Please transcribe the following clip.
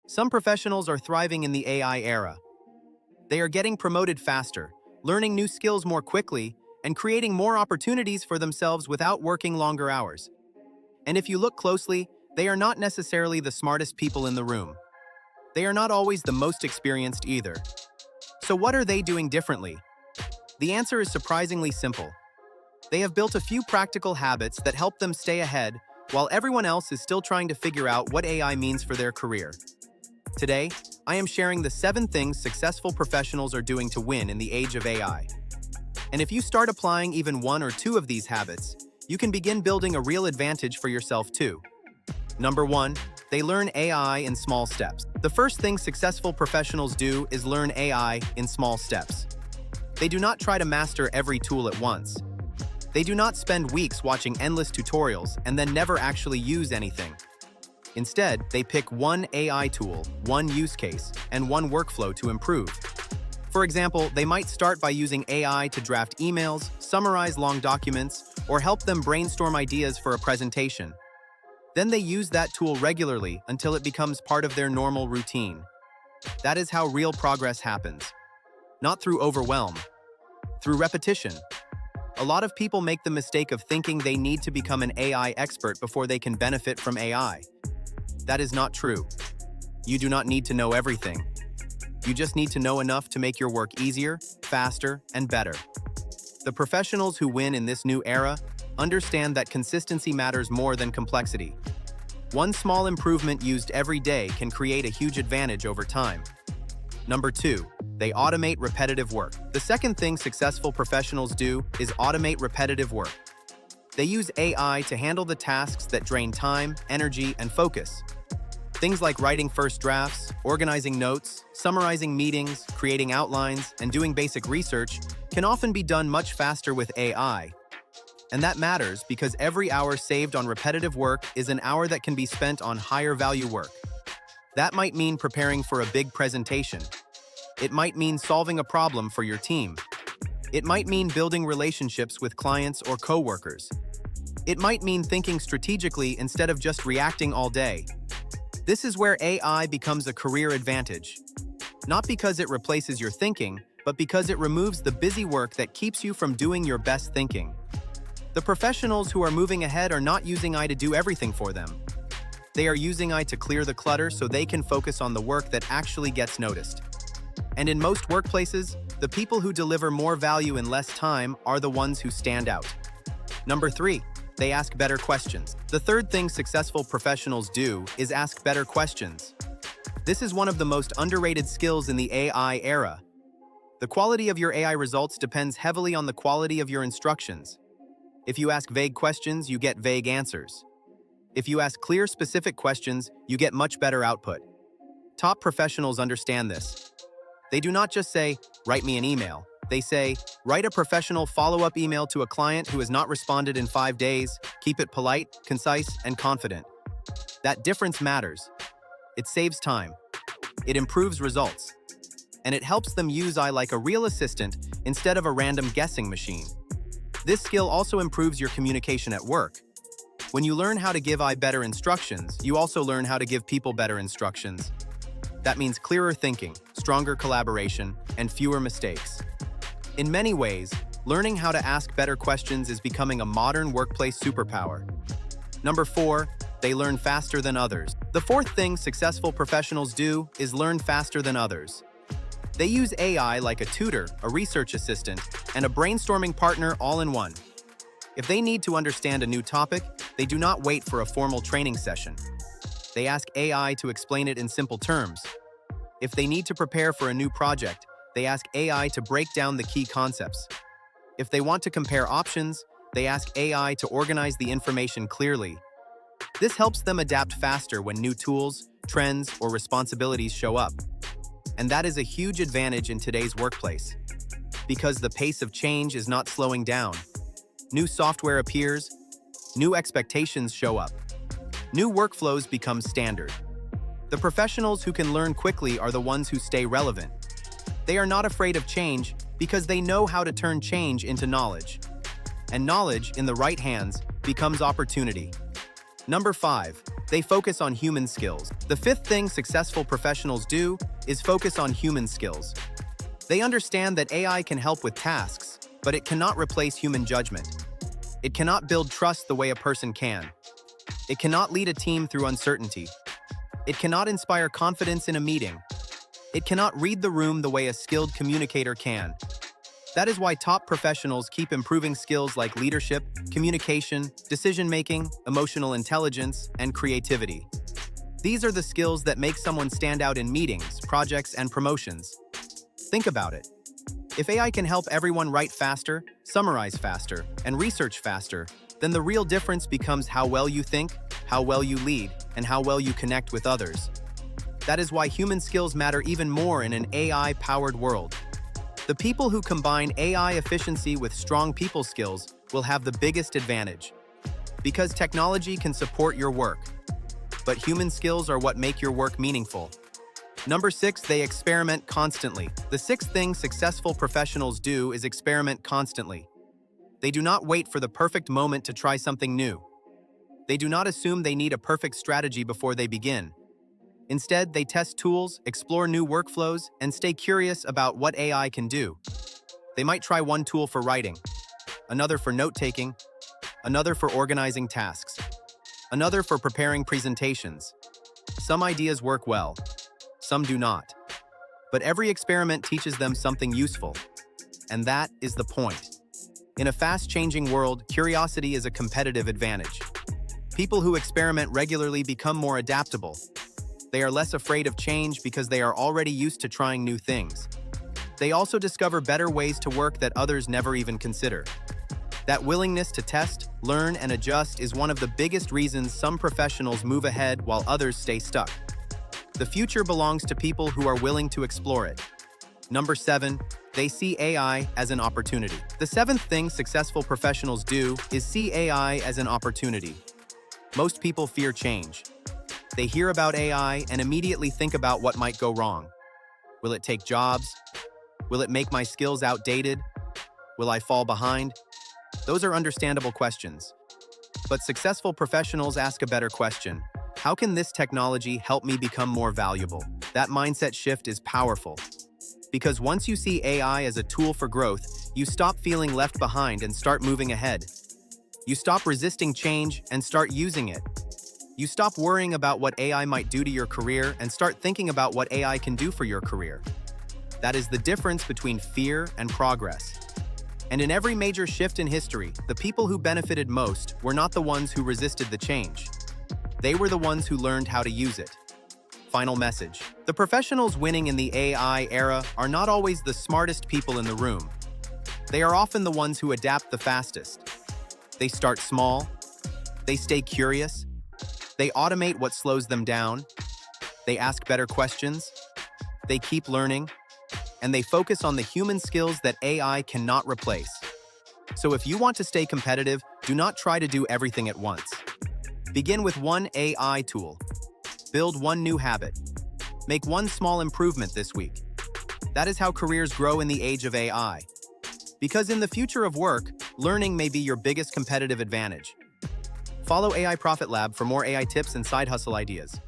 Some professionals are thriving in the AI era. They are getting promoted faster, learning new skills more quickly, and creating more opportunities for themselves without working longer hours. And if you look closely, they are not necessarily the smartest people in the room. They are not always the most experienced either. So what are they doing differently? The answer is surprisingly simple. They have built a few practical habits that help them stay ahead while everyone else is still trying to figure out what AI means for their career. Today, I am sharing the 7 things successful professionals are doing to win in the age of AI. And if you start applying even 1 or 2 of these habits, you can begin building a real advantage for yourself too. Number 1, they learn AI in small steps. The first thing successful professionals do is learn AI in small steps. They do not try to master every tool at once. They do not spend weeks watching endless tutorials and then never actually use anything. Instead, they pick one AI tool, one use case, and one workflow to improve. For example, they might start by using AI to draft emails, summarize long documents, or help them brainstorm ideas for a presentation. Then they use that tool regularly until it becomes part of their normal routine. That is how real progress happens. Not through overwhelm, through repetition. A lot of people make the mistake of thinking they need to become an AI expert before they can benefit from AI. That is not true. You do not need to know everything. You just need to know enough to make your work easier, faster, and better. The professionals who win in this new era understand that consistency matters more than complexity. One small improvement used every day can create a huge advantage over time. Number 2, they automate repetitive work. The second thing successful professionals do is automate repetitive work. They use AI to handle the tasks that drain time, energy, and focus. Things like writing first drafts, organizing notes, summarizing meetings, creating outlines, and doing basic research can often be done much faster with AI. And that matters because every hour saved on repetitive work is an hour that can be spent on higher value work. That might mean preparing for a big presentation. It might mean solving a problem for your team. It might mean building relationships with clients or coworkers. It might mean thinking strategically instead of just reacting all day. This is where AI becomes a career advantage. Not because it replaces your thinking, but because it removes the busy work that keeps you from doing your best thinking. The professionals who are moving ahead are not using AI to do everything for them. They are using AI to clear the clutter so they can focus on the work that actually gets noticed. And in most workplaces, the people who deliver more value in less time are the ones who stand out. Number 3, they ask better questions. The third thing successful professionals do is ask better questions. This is one of the most underrated skills in the AI era. The quality of your AI results depends heavily on the quality of your instructions. If you ask vague questions, you get vague answers. If you ask clear, specific questions, you get much better output. Top professionals understand this. They do not just say, "Write me an email." They say, "Write a professional follow-up email to a client who has not responded in 5 days. Keep it polite, concise, and confident." That difference matters. It saves time. It improves results. And it helps them use AI like a real assistant instead of a random guessing machine. This skill also improves your communication at work. When you learn how to give AI better instructions, you also learn how to give people better instructions. That means clearer thinking, stronger collaboration, and fewer mistakes. In many ways, learning how to ask better questions is becoming a modern workplace superpower. Number 4, they learn faster than others. The fourth thing successful professionals do is learn faster than others. They use AI like a tutor, a research assistant, and a brainstorming partner all in one. If they need to understand a new topic, they do not wait for a formal training session. They ask AI to explain it in simple terms. If they need to prepare for a new project, they ask AI to break down the key concepts. If they want to compare options, they ask AI to organize the information clearly. This helps them adapt faster when new tools, trends, or responsibilities show up. And that is a huge advantage in today's workplace, because the pace of change is not slowing down. New software appears, new expectations show up. New workflows become standard. The professionals who can learn quickly are the ones who stay relevant. They are not afraid of change because they know how to turn change into knowledge. And knowledge, in the right hands, becomes opportunity. Number 5, They focus on human skills. The fifth thing successful professionals do is focus on human skills. They understand that AI can help with tasks, but it cannot replace human judgment. It cannot build trust the way a person can. It cannot lead a team through uncertainty. It cannot inspire confidence in a meeting. It cannot read the room the way a skilled communicator can. That is why top professionals keep improving skills like leadership, communication, decision-making, emotional intelligence, and creativity. These are the skills that make someone stand out in meetings, projects, and promotions. Think about it. If AI can help everyone write faster, summarize faster, and research faster, then the real difference becomes how well you think, how well you lead, and how well you connect with others. That is why human skills matter even more in an AI-powered world. The people who combine AI efficiency with strong people skills will have the biggest advantage. Because technology can support your work, but human skills are what make your work meaningful. Number 6, they experiment constantly. The sixth thing successful professionals do is experiment constantly. They do not wait for the perfect moment to try something new. They do not assume they need a perfect strategy before they begin. Instead, they test tools, explore new workflows, and stay curious about what AI can do. They might try one tool for writing, another for note-taking, another for organizing tasks, another for preparing presentations. Some ideas work well, some do not. But every experiment teaches them something useful, and that is the point. In a fast-changing world, curiosity is a competitive advantage. People who experiment regularly become more adaptable. They are less afraid of change because they are already used to trying new things. They also discover better ways to work that others never even consider. That willingness to test, learn, and adjust is one of the biggest reasons some professionals move ahead while others stay stuck. The future belongs to people who are willing to explore it. Number 7, they see AI as an opportunity. The seventh thing successful professionals do is see AI as an opportunity. Most people fear change. They hear about AI and immediately think about what might go wrong. Will it take jobs? Will it make my skills outdated? Will I fall behind? Those are understandable questions. But successful professionals ask a better question. How can this technology help me become more valuable? That mindset shift is powerful. Because once you see AI as a tool for growth, you stop feeling left behind and start moving ahead. You stop resisting change and start using it. You stop worrying about what AI might do to your career and start thinking about what AI can do for your career. That is the difference between fear and progress. And in every major shift in history, the people who benefited most were not the ones who resisted the change. They were the ones who learned how to use it. Final message. The professionals winning in the AI era are not always the smartest people in the room. They are often the ones who adapt the fastest. They start small. They stay curious. They automate what slows them down. They ask better questions. They keep learning. And they focus on the human skills that AI cannot replace. So if you want to stay competitive, do not try to do everything at once. Begin with one AI tool. Build one new habit. Make one small improvement this week. That is how careers grow in the age of AI. Because in the future of work, learning may be your biggest competitive advantage. Follow AI Profit Lab for more AI tips and side hustle ideas.